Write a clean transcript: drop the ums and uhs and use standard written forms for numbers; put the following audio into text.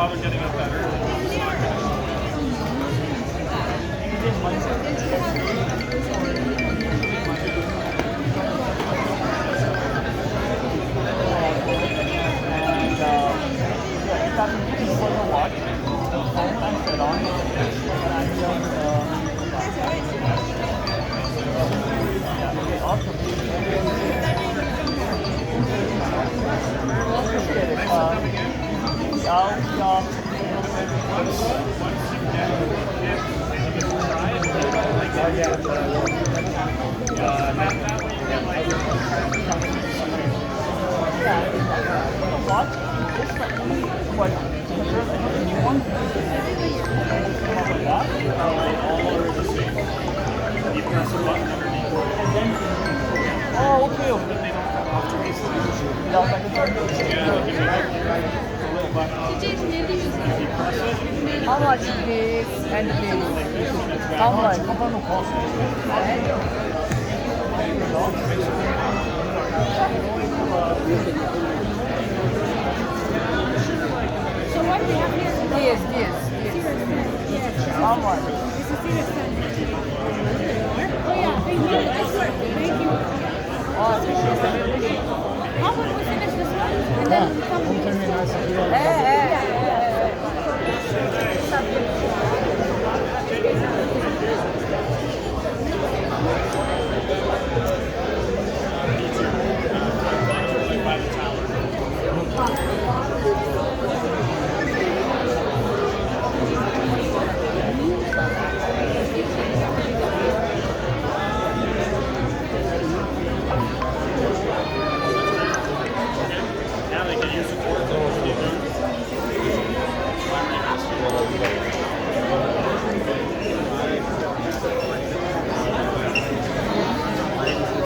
bother getting up that early. Oh, okay, okay. How much this and this? How much? So what do we have here? This. Yes. How much? This is Cedar Sunday. Oh yeah, thank you. Thank you. How about we finish this one and then we come to this Now they can use the board.